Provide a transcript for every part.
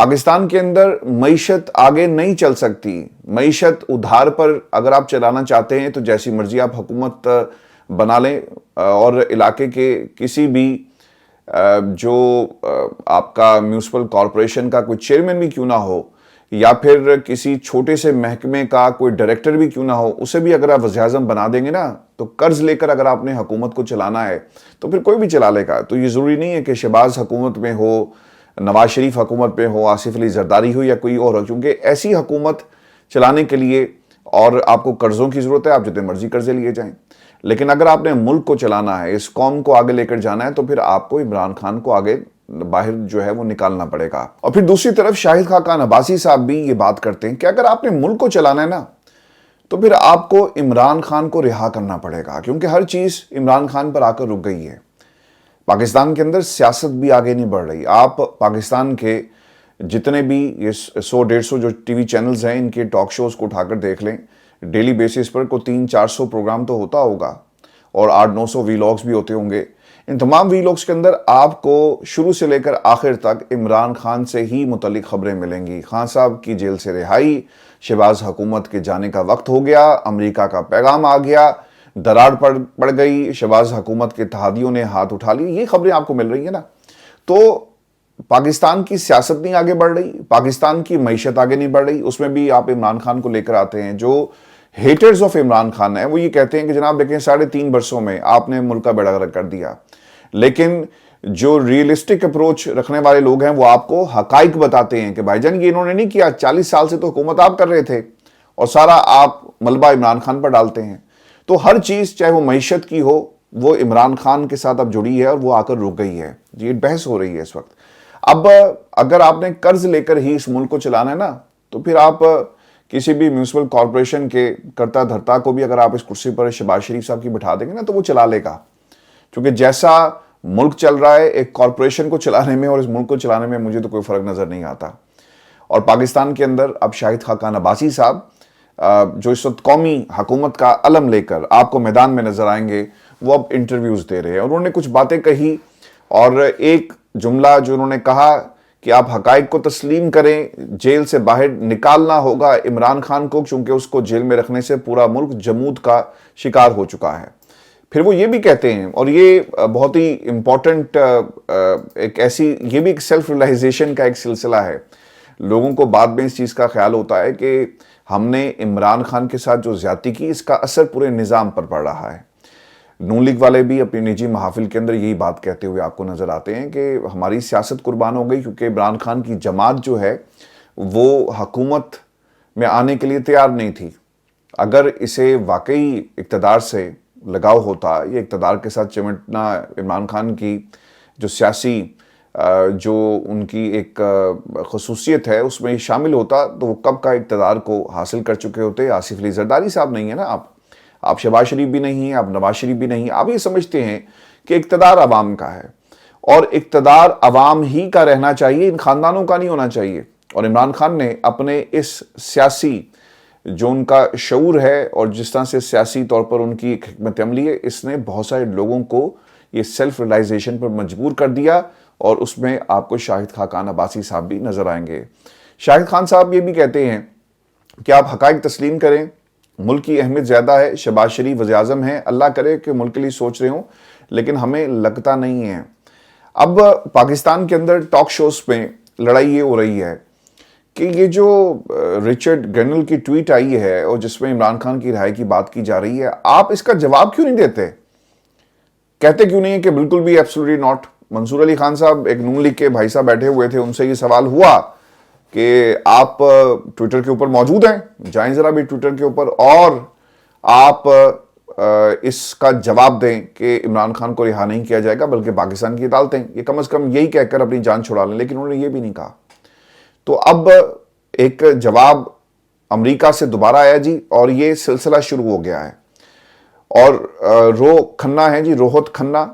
پاکستان کے اندر معیشت آگے نہیں چل سکتی. معیشت ادھار پر اگر آپ چلانا چاہتے ہیں تو جیسی مرضی آپ حکومت بنا لیں اور علاقے کے کسی بھی جو آپ کا میونسپل کارپوریشن کا کوئی چیئرمین بھی کیوں نہ ہو یا پھر کسی چھوٹے سے محکمے کا کوئی ڈائریکٹر بھی کیوں نہ ہو, اسے بھی اگر آپ وزیر اعظم بنا دیں گے نا تو قرض لے کر اگر آپ نے حکومت کو چلانا ہے تو پھر کوئی بھی چلا لے گا. تو یہ ضروری نہیں ہے کہ شہباز حکومت میں ہو, نواز شریف حکومت پہ ہو, آصف علی زرداری ہو یا کوئی اور ہو, کیونکہ ایسی حکومت چلانے کے لیے اور آپ کو قرضوں کی ضرورت ہے, آپ جتنے مرضی قرضے لیے جائیں. لیکن اگر آپ نے ملک کو چلانا ہے, اس قوم کو آگے لے کر جانا ہے, تو پھر آپ کو عمران خان کو آگے باہر جو ہے وہ نکالنا پڑے گا. اور پھر دوسری طرف شاہد خاقان عباسی صاحب بھی یہ بات کرتے ہیں کہ اگر آپ نے ملک کو چلانا ہے نا تو پھر آپ کو عمران خان کو رہا کرنا پڑے گا, کیونکہ ہر چیز عمران خان پر آ کر رک گئی ہے. پاکستان کے اندر سیاست بھی آگے نہیں بڑھ رہی. آپ پاکستان کے جتنے بھی یہ 100-150 جو ٹی وی چینلز ہیں, ان کے ٹاک شوز کو اٹھا کر دیکھ لیں, ڈیلی بیسس پر کوئی 300-400 پروگرام تو ہوتا ہوگا اور 800-900 ویلاگز بھی ہوتے ہوں گے. ان تمام ویلاگز کے اندر آپ کو شروع سے لے کر آخر تک عمران خان سے ہی متعلق خبریں ملیں گی. خان صاحب کی جیل سے رہائی, شہباز حکومت کے جانے کا وقت ہو گیا, امریکہ کا پیغام آ گیا, دراڑ پڑ گئی, شہباز حکومت کے اتحادیوں نے ہاتھ اٹھا لی, یہ خبریں آپ کو مل رہی ہیں نا. تو پاکستان کی سیاست نہیں آگے بڑھ رہی, پاکستان کی معیشت آگے نہیں بڑھ رہی. اس میں بھی آپ عمران خان کو لے کر آتے ہیں. جو ہیٹرز آف عمران خان ہیں وہ یہ کہتے ہیں کہ جناب دیکھیں 3.5 برسوں میں آپ نے ملک کا بیڑا غرق کر دیا. لیکن جو ریئلسٹک اپروچ رکھنے والے لوگ ہیں وہ آپ کو حقائق بتاتے ہیں کہ بھائی جان یہ انہوں نے نہیں کیا, 40 سال سے تو حکومت آپ کر رہے تھے اور سارا آپ ملبہ عمران خان پر ڈالتے ہیں. تو ہر چیز چاہے وہ معیشت کی ہو وہ عمران خان کے ساتھ اب جڑی ہے اور وہ آ کر رک گئی ہے. یہ بحث ہو رہی ہے اس وقت. اب اگر آپ نے قرض لے کر ہی اس ملک کو چلانا ہے نا تو پھر آپ کسی بھی میونسپل کارپوریشن کے کرتا دھرتا کو بھی اگر آپ اس کرسی پر شہباز شریف صاحب کی بٹھا دیں گے نا تو وہ چلا لے گا. کیونکہ جیسا ملک چل رہا ہے ایک کارپوریشن کو چلانے میں اور اس ملک کو چلانے میں مجھے تو کوئی فرق نظر نہیں آتا. اور پاکستان کے اندر اب شاہد خاقان عباسی صاحب جو اس وقت قومی حکومت کا علم لے کر آپ کو میدان میں نظر آئیں گے, وہ اب انٹرویوز دے رہے ہیں. اور انہوں نے کچھ باتیں کہی اور ایک جملہ جو انہوں نے کہا کہ آپ حقائق کو تسلیم کریں, جیل سے باہر نکالنا ہوگا عمران خان کو کیونکہ اس کو جیل میں رکھنے سے پورا ملک جمود کا شکار ہو چکا ہے. پھر وہ یہ بھی کہتے ہیں, اور یہ بہت ہی امپورٹنٹ ایک ایسی, یہ بھی ایک سیلف ریلائزیشن کا ایک سلسلہ ہے. لوگوں کو بعد میں اس چیز کا خیال ہوتا ہے کہ ہم نے عمران خان کے ساتھ جو زیادتی کی اس کا اثر پورے نظام پر پڑ رہا ہے. نون لیگ والے بھی اپنی نجی محافل کے اندر یہی بات کہتے ہوئے آپ کو نظر آتے ہیں کہ ہماری سیاست قربان ہو گئی کیونکہ عمران خان کی جماعت جو ہے وہ حکومت میں آنے کے لیے تیار نہیں تھی. اگر اسے واقعی اقتدار سے لگاؤ ہوتا, یہ اقتدار کے ساتھ چمٹنا عمران خان کی جو سیاسی جو ان کی ایک خصوصیت ہے اس میں شامل ہوتا تو وہ کب کا اقتدار کو حاصل کر چکے ہوتے. آصف علی زرداری صاحب نہیں ہے نا, آپ شہباز شریف بھی نہیں ہیں, آپ نواز شریف بھی نہیں ہیں. آپ یہ سمجھتے ہیں کہ اقتدار عوام کا ہے اور اقتدار عوام ہی کا رہنا چاہیے, ان خاندانوں کا نہیں ہونا چاہیے. اور عمران خان نے اپنے اس سیاسی جو ان کا شعور ہے اور جس طرح سے سیاسی طور پر ان کی ایک حکمت عملی ہے, اس نے بہت سارے لوگوں کو یہ سیلف ریلائزیشن پر مجبور کر دیا. اور اس میں آپ کو شاہد خاقان عباسی صاحب بھی نظر آئیں گے. شاہد خان صاحب یہ بھی کہتے ہیں کہ آپ حقائق تسلیم کریں, ملک کی اہمیت زیادہ ہے, شہباز شریف وزیر اعظم ہیں, اللہ کرے کہ ملک کے لیے سوچ رہے ہوں, لیکن ہمیں لگتا نہیں ہے. اب پاکستان کے اندر ٹاک شوز میں لڑائی یہ ہو رہی ہے کہ یہ جو رچرڈ گرنل کی ٹویٹ آئی ہے اور جس میں عمران خان کی رہائی کی بات کی جا رہی ہے, آپ اس کا جواب کیوں نہیں دیتے؟ کہتے کیوں نہیں ہے کہ بالکل بھی ایبسولوٹلی ناٹ؟ منصور علی خان صاحب ایک نون لیگ کے بھائی صاحب بیٹھے ہوئے تھے, ان سے یہ سوال ہوا کہ آپ ٹویٹر کے اوپر موجود ہیں, جائیں ذرا بھی ٹویٹر کے اوپر اور آپ اس کا جواب دیں کہ عمران خان کو رہا نہیں کیا جائے گا بلکہ پاکستان کی عدالتیں یہ کم از کم یہی کہہ کر اپنی جان چھڑا لیں. لیکن انہوں نے یہ بھی نہیں کہا. تو اب ایک جواب امریکہ سے دوبارہ آیا جی, اور یہ سلسلہ شروع ہو گیا ہے. اور کھنہ ہے جی, روہت کھنہ,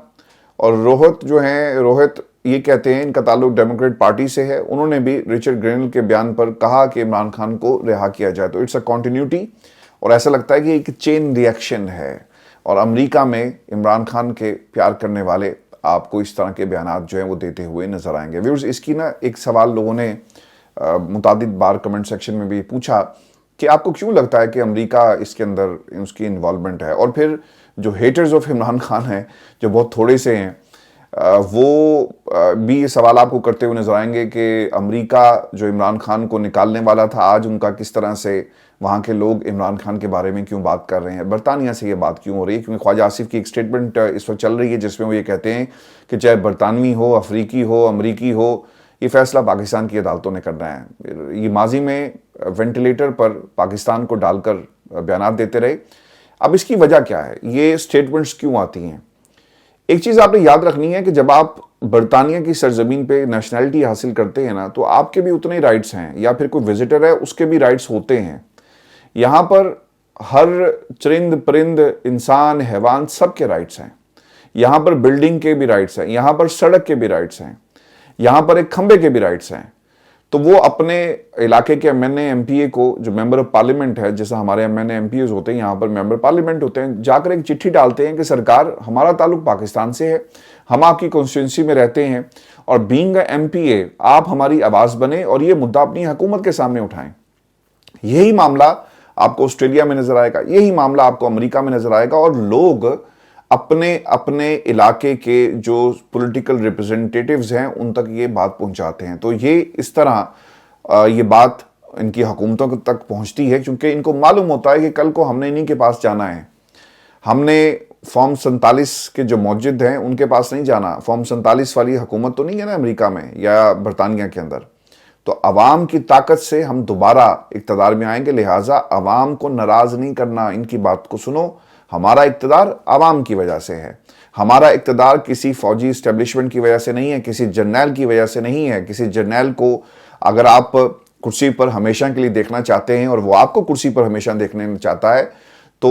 اور روہت جو ہیں, روہت یہ کہتے ہیں ان کا تعلق ڈیموکریٹ پارٹی سے ہے, انہوں نے بھی رچرڈ گرنل کے بیان پر کہا کہ عمران خان کو رہا کیا جائے. تو اٹس اے کنٹینیوٹی, اور ایسا لگتا ہے کہ ایک چین ری ایکشن ہے. اور امریکہ میں عمران خان کے پیار کرنے والے آپ کو اس طرح کے بیانات جو ہیں وہ دیتے ہوئے نظر آئیں گے. ویورز, اس کی نا ایک سوال لوگوں نے متعدد بار کمنٹ سیکشن میں بھی پوچھا کہ آپ کو کیوں لگتا ہے کہ امریکہ اس کے اندر اس کی انوالومنٹ ہے. اور پھر جو ہیٹرز آف عمران خان ہیں جو بہت تھوڑے سے ہیں وہ بھی یہ سوال آپ کو کرتے ہوئے نظر آئیں گے کہ امریکہ جو عمران خان کو نکالنے والا تھا آج ان کا کس طرح سے وہاں کے لوگ عمران خان کے بارے میں کیوں بات کر رہے ہیں, برطانیہ سے یہ بات کیوں ہو رہی ہے. کیونکہ خواجہ آصف کی ایک سٹیٹمنٹ اس وقت چل رہی ہے جس میں وہ یہ کہتے ہیں کہ چاہے برطانوی ہو, افریقی ہو, امریکی ہو, یہ فیصلہ پاکستان کی عدالتوں نے کرنا ہے. یہ ماضی میں وینٹیلیٹر پر پاکستان کو ڈال کر بیانات دیتے رہے. اب اس کی وجہ کیا ہے, یہ سٹیٹمنٹس کیوں آتی ہیں؟ ایک چیز آپ نے یاد رکھنی ہے کہ جب آپ برطانیہ کی سرزمین پہ نیشنلٹی حاصل کرتے ہیں نا تو آپ کے بھی اتنے ہی رائٹس ہیں, یا پھر کوئی وزٹر ہے اس کے بھی رائٹس ہوتے ہیں. یہاں پر ہر چرند پرند انسان حیوان سب کے رائٹس ہیں. یہاں پر بلڈنگ کے بھی رائٹس ہیں, یہاں پر سڑک کے بھی رائٹس ہیں, یہاں پر ایک کھمبے کے بھی رائٹس ہیں. تو وہ اپنے علاقے کے M N A M P A کو, جو ممبر آف پارلیمنٹ ہے, جیسا ہمارے M N A M P As ہوتے ہیں یہاں پر ممبر پارلیمنٹ ہوتے ہیں, جا کر ایک چٹھی ڈالتے ہیں کہ سرکار ہمارا تعلق پاکستان سے ہے, ہم آپ کی کانسٹیٹوئنسی میں رہتے ہیں, اور بینگ اے ایم پی اے آپ ہماری آواز بنے اور یہ مدعا اپنی حکومت کے سامنے اٹھائیں. یہی معاملہ آپ کو آسٹریلیا میں نظر آئے گا, یہی معاملہ آپ کو امریکہ میں نظر آئے گا. اور لوگ اپنے اپنے علاقے کے جو پولیٹیکل ریپرزنٹیٹیوز ہیں ان تک یہ بات پہنچاتے ہیں. تو یہ اس طرح یہ بات ان کی حکومتوں تک پہنچتی ہے کیونکہ ان کو معلوم ہوتا ہے کہ کل کو ہم نے انہی کے پاس جانا ہے. ہم نے فارم 47 کے جو موجد ہیں ان کے پاس نہیں جانا. فارم 47 والی حکومت تو نہیں ہے نا امریکہ میں یا برطانیہ کے اندر. تو عوام کی طاقت سے ہم دوبارہ اقتدار میں آئیں گے, لہٰذا عوام کو ناراض نہیں کرنا, ان کی بات کو سنو. ہمارا اقتدار عوام کی وجہ سے ہے, ہمارا اقتدار کسی فوجی اسٹیبلشمنٹ کی وجہ سے نہیں ہے, کسی جرنیل کی وجہ سے نہیں ہے. کسی جرنیل کو اگر آپ کرسی پر ہمیشہ کے لیے دیکھنا چاہتے ہیں اور وہ آپ کو کرسی پر ہمیشہ دیکھنے چاہتا ہے تو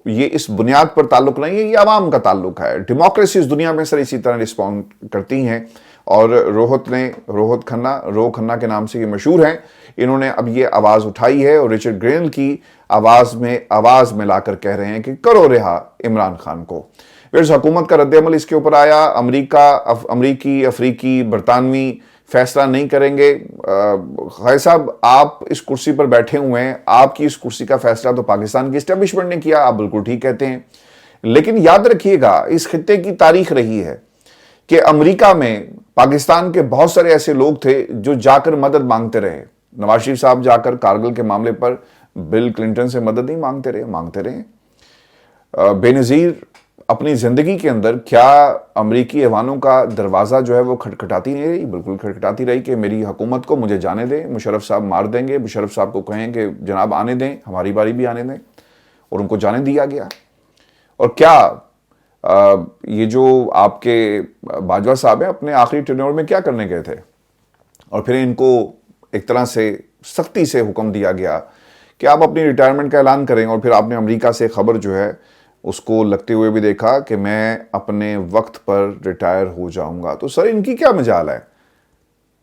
یہ اس بنیاد پر تعلق نہیں ہے, یہ عوام کا تعلق ہے. ڈیموکریسی اس دنیا میں سر اسی طرح رسپونڈ کرتی ہیں. اور روہت کھنہ کے نام سے یہ مشہور ہیں, انہوں نے اب یہ آواز اٹھائی ہے اور رچرڈ گرینل کی آواز میں لا کر کہہ رہے ہیں کہ کرو رہا عمران خان کو. پھر حکومت کا رد عمل اس کے اوپر آیا. امریکی, افریقی, برطانوی فیصلہ نہیں کریں گے. خیر صاحب آپ اس کرسی پر بیٹھے ہوئے ہیں, آپ کی اس کرسی کا فیصلہ تو پاکستان کی اسٹیبلشمنٹ نے کیا, آپ بالکل ٹھیک کہتے ہیں. لیکن یاد رکھیے گا اس خطے کی تاریخ رہی ہے کہ امریکہ میں پاکستان کے بہت سارے ایسے لوگ تھے جو جا کر مدد مانگتے رہے. نواز شریف صاحب جا کر کارگل کے معاملے پر بل کلنٹن سے مدد نہیں مانگتے رہے. بے نظیر اپنی زندگی کے اندر کیا امریکی ایوانوں کا دروازہ جو ہے وہ کھٹکھٹاتی نہیں رہی؟ بالکل کھٹکھٹاتی رہی کہ میری حکومت کو مجھے جانے دیں, مشرف صاحب مار دیں گے, مشرف صاحب کو کہیں کہ جناب آنے دیں, ہماری باری بھی آنے دیں, اور ان کو جانے دیا گیا. اور کیا یہ جو آپ کے باجوہ صاحب ہیں اپنے آخری ٹینیور میں کیا کرنے گئے تھے؟ اور پھر ان کو ایک طرح سے سختی سے حکم دیا گیا کہ آپ اپنی ریٹائرمنٹ کا اعلان کریں. اور پھر آپ نے امریکہ سے خبر جو ہے اس کو لگتے ہوئے بھی دیکھا کہ میں اپنے وقت پر ریٹائر ہو جاؤں گا. تو سر ان کی کیا مجال ہے؟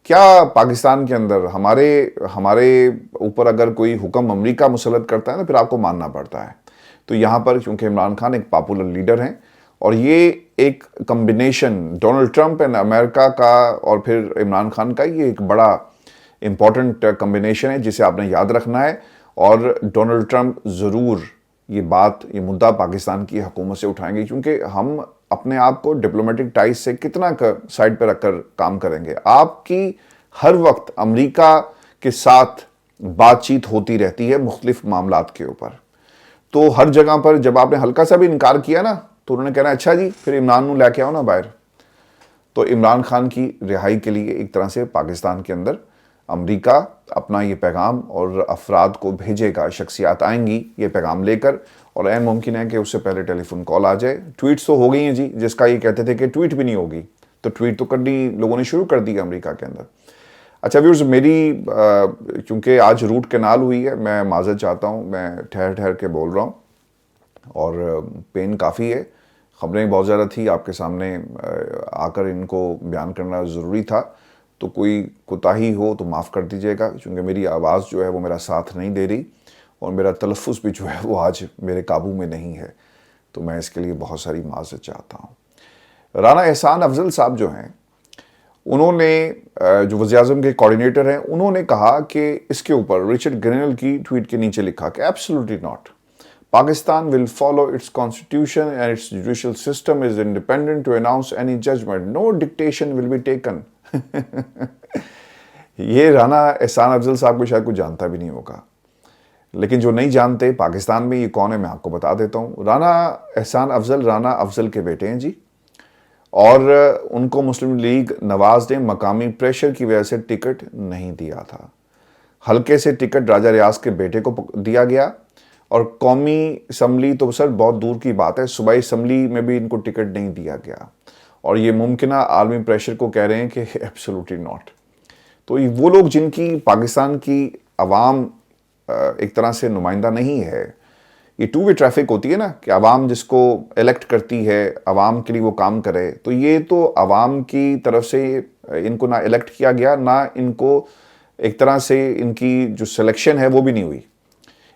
کیا پاکستان کے اندر ہمارے اوپر اگر کوئی حکم امریکہ مسلط کرتا ہے تو پھر آپ کو ماننا پڑتا ہے. تو یہاں پر کیونکہ عمران خان ایک پاپولر لیڈر ہیں اور یہ ایک کمبینیشن ڈونلڈ ٹرمپ اینڈ امریکہ کا اور پھر عمران خان کا, یہ ایک بڑا امپورٹنٹ کمبینیشن ہے جسے آپ نے یاد رکھنا ہے. اور ڈونلڈ ٹرمپ ضرور یہ مدعا پاکستان کی حکومت سے اٹھائیں گے کیونکہ ہم اپنے آپ کو ڈپلومیٹک ٹائز سے کتنا سائڈ پہ رکھ کر کام کریں گے. آپ کی ہر وقت امریکہ کے ساتھ بات چیت ہوتی رہتی ہے مختلف معاملات کے اوپر. تو ہر جگہ پر جب آپ نے ہلکا سا بھی انکار کیا نا تو انہوں نے کہنا اچھا جی پھر عمران نو لے کے آؤ نا باہر. تو عمران خان کی رہائی کے لیے ایک طرح سے پاکستان کے اندر امریکہ اپنا یہ پیغام اور افراد کو بھیجے گا, شخصیات آئیں گی یہ پیغام لے کر, اور عین ممکن ہے کہ اس سے پہلے ٹیلی فون کال آ جائے. ٹویٹس تو ہو گئی ہیں جی, جس کا یہ کہتے تھے کہ ٹویٹ بھی نہیں ہوگی, تو ٹویٹ تو کرنی لوگوں نے شروع کر دی امریکہ کے اندر. اچھا ویورز, میری چونکہ آج روٹ کینال ہوئی ہے, میں معذرت چاہتا ہوں, میں ٹھہر کے بول رہا ہوں اور پین کافی ہے. خبریں بہت زیادہ تھی, آپ کے سامنے آ کر ان کو بیان کرنا ضروری تھا. تو کوئی کوتاہی ہو تو معاف کر دیجیے گا کیونکہ میری آواز جو ہے وہ میرا ساتھ نہیں دے رہی اور میرا تلفظ بھی جو ہے وہ آج میرے قابو میں نہیں ہے. تو میں اس کے لیے بہت ساری معذرت چاہتا ہوں. رانا احسان افضل صاحب جو ہیں انہوں نے جو وزیر اعظم کے کوارڈینیٹر ہیں انہوں نے کہا کہ اس کے اوپر رچرڈ گرینل کی ٹویٹ کے نیچے لکھا کہ absolutely not. Pakistan will follow its constitution and its judicial system is independent to announce any judgment. No dictation will be taken. یہ رانا احسان افضل صاحب کو شاید کوئی جانتا بھی نہیں ہوگا، لیکن جو نہیں جانتے پاکستان میں یہ کون ہے میں آپ کو بتا دیتا ہوں. رانا احسان افضل رانا افضل کے بیٹے ہیں جی، اور ان کو مسلم لیگ نواز نے مقامی پریشر کی وجہ سے ٹکٹ نہیں دیا تھا. حلقے سے ٹکٹ راجہ ریاض کے بیٹے کو دیا گیا، اور قومی اسمبلی تو سر بہت دور کی بات ہے، صوبائی اسمبلی میں بھی ان کو ٹکٹ نہیں دیا گیا، اور یہ ممکنہ عالمی پریشر کو کہہ رہے ہیں کہ ایبسولوٹلی ناٹ. تو یہ وہ لوگ جن کی پاکستان کی عوام ایک طرح سے نمائندہ نہیں ہے، یہ ٹو وے ٹریفک ہوتی ہے نا کہ عوام جس کو الیکٹ کرتی ہے عوام کے لیے وہ کام کرے، تو یہ تو عوام کی طرف سے ان کو نہ الیکٹ کیا گیا، نہ ان کو ایک طرح سے ان کی جو سلیکشن ہے وہ بھی نہیں ہوئی،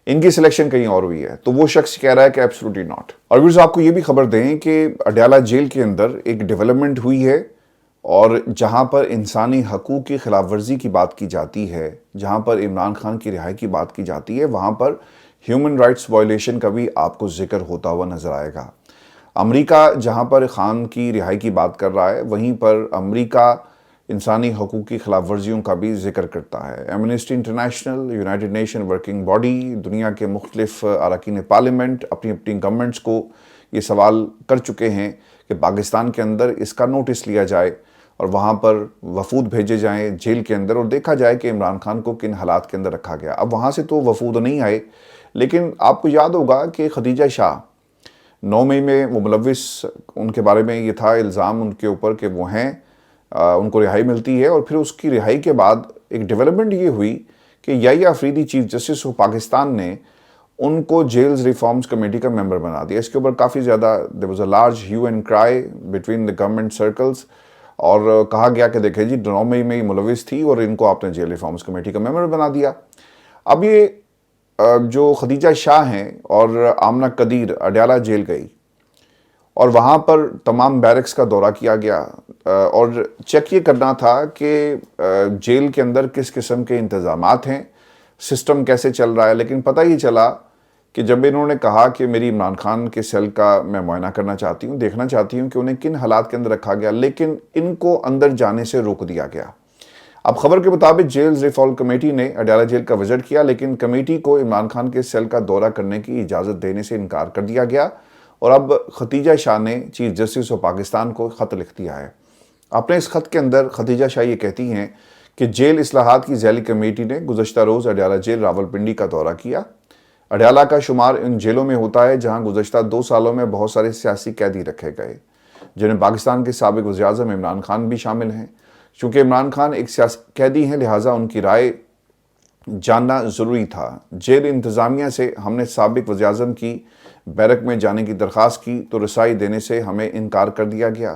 ان کی سلیکشن کہیں اور ہوئی ہے. تو وہ شخص کہہ رہا ہے کہ ایبسولوٹلی ناٹ. اور ویورز آپ کو یہ بھی خبر دیں کہ اڈیالہ جیل کے اندر ایک ڈیولپمنٹ ہوئی ہے، اور جہاں پر انسانی حقوق کی خلاف ورزی کی بات کی جاتی ہے، جہاں پر عمران خان کی رہائی کی بات کی جاتی ہے، وہاں پر ہیومن رائٹس وائلیشن کا بھی آپ کو ذکر ہوتا ہوا نظر آئے گا. امریکہ جہاں پر خان کی رہائی کی بات کر رہا ہے، وہیں پر امریکہ انسانی حقوق کی خلاف ورزیوں کا بھی ذکر کرتا ہے. Amnesty international, United nation working body, دنیا کے مختلف اراکین پارلیمنٹ اپنی گورنمنٹس کو یہ سوال کر چکے ہیں کہ پاکستان کے اندر اس کا نوٹس لیا جائے اور وہاں پر وفود بھیجے جائیں جیل کے اندر، اور دیکھا جائے کہ عمران خان کو کن حالات کے اندر رکھا گیا. اب وہاں سے تو وفود نہیں آئے، لیکن آپ کو یاد ہوگا کہ خدیجہ شاہ 9 مئی میں وہ ملوث، ان کے بارے میں یہ تھا الزام ان کے اوپر کہ وہ ہیں، ان کو رہائی ملتی ہے، اور پھر اس کی رہائی کے بعد ایک ڈیولپمنٹ یہ ہوئی کہ Yahya Afridi chief justice of Pakistan نے ان کو جیلز ریفارمز کمیٹی کا ممبر بنا دیا. اس کے اوپر کافی زیادہ there was a large hue and cry between the government circles، اور کہا گیا کہ دیکھیں جی 9 مئی میں یہ ملوث تھی اور ان کو آپ نے جیل ریفارمز کمیٹی کا ممبر بنا دیا. اب یہ جو خدیجہ شاہ ہیں اور آمنہ قدیر اڈیالہ جیل گئی، اور وہاں پر تمام بیرکس کا دورہ کیا گیا، اور چیک یہ کرنا تھا کہ جیل کے اندر کس قسم کے انتظامات ہیں، سسٹم کیسے چل رہا ہے. لیکن پتہ یہ چلا کہ جب انہوں نے کہا کہ میری عمران خان کے سیل کا میں معائنہ کرنا چاہتی ہوں، دیکھنا چاہتی ہوں کہ انہیں کن حالات کے اندر رکھا گیا، لیکن ان کو اندر جانے سے روک دیا گیا. اب خبر کے مطابق جیلز ریفارم کمیٹی نے اڈیالہ جیل کا وزٹ کیا، لیکن کمیٹی کو عمران خان کے سیل کا دورہ کرنے کی اجازت دینے سے انکار کر دیا گیا، اور اب خدیجہ شاہ نے چیف جسٹس آف پاکستان کو خط لکھ دیا ہے. اپنے اس خط کے اندر خدیجہ شاہ یہ کہتی ہیں کہ جیل اصلاحات کی ذیلی کمیٹی نے گزشتہ روز اڈیالہ جیل راولپنڈی کا دورہ کیا. اڈیالہ کا شمار ان جیلوں میں ہوتا ہے جہاں گزشتہ 2 سالوں میں بہت سارے سیاسی قیدی رکھے گئے، جنہیں پاکستان کے سابق وزیر اعظم عمران خان بھی شامل ہیں. چونکہ عمران خان ایک سیاسی قیدی ہیں، لہٰذا ان کی رائے جاننا ضروری تھا. جیل انتظامیہ سے ہم نے سابق وزیر اعظم کی بیرک میں جانے کی درخواست کی تو رسائی دینے سے ہمیں انکار کر دیا گیا.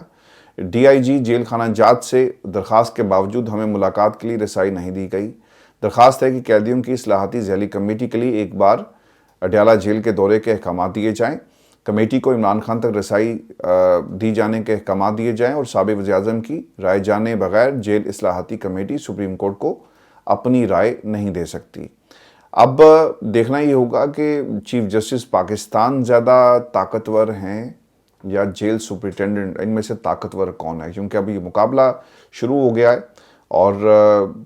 ڈی آئی جی جیل خانہ جات سے درخواست کے باوجود ہمیں ملاقات کے لیے رسائی نہیں دی گئی. درخواست ہے کہ قیدیوں کی اصلاحاتی ذیلی کمیٹی کے لیے ایک بار اڈیالہ جیل کے دورے کے احکامات دیے جائیں، کمیٹی کو عمران خان تک رسائی دی جانے کے احکامات دیے جائیں، اور سابق وزیر اعظم کی رائے جانے بغیر جیل اصلاحاتی کمیٹی سپریم کورٹ کو اپنی رائے نہیں دے سکتی. اب دیکھنا یہ ہوگا کہ چیف جسٹس پاکستان زیادہ طاقتور ہیں یا جیل سپرنٹینڈنٹ، ان میں سے طاقتور کون ہے، کیونکہ اب یہ مقابلہ شروع ہو گیا ہے، اور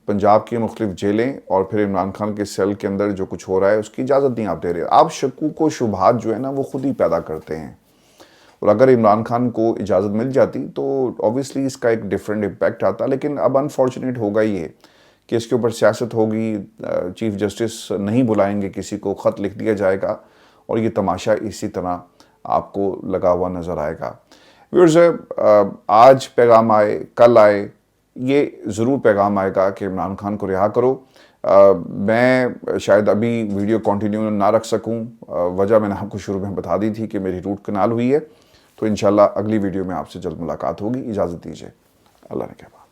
پنجاب کی مختلف جیلیں اور پھر عمران خان کے سیل کے اندر جو کچھ ہو رہا ہے اس کی اجازت نہیں آپ دے رہے. آپ شکوک و شبہات جو ہے نا وہ خود ہی پیدا کرتے ہیں، اور اگر عمران خان کو اجازت مل جاتی تو آبویسلی اس کا ایک ڈیفرنٹ امپیکٹ آتا. لیکن اب انفارچونیٹ ہوگا یہ کہ اس کے اوپر سیاست ہوگی، چیف جسٹس نہیں بلائیں گے کسی کو، خط لکھ دیا جائے گا، اور یہ تماشا اسی طرح آپ کو لگا ہوا نظر آئے گا. ویورز، آج پیغام آئے کل آئے، یہ ضرور پیغام آئے گا کہ عمران خان کو رہا کرو. میں شاید ابھی ویڈیو کنٹینیو نہ رکھ سکوں، وجہ میں نے آپ کو شروع میں بتا دی تھی کہ میری روٹ کنال ہوئی ہے. تو انشاءاللہ اگلی ویڈیو میں آپ سے جلد ملاقات ہوگی. اجازت دیجیے، اللہ نے کہا.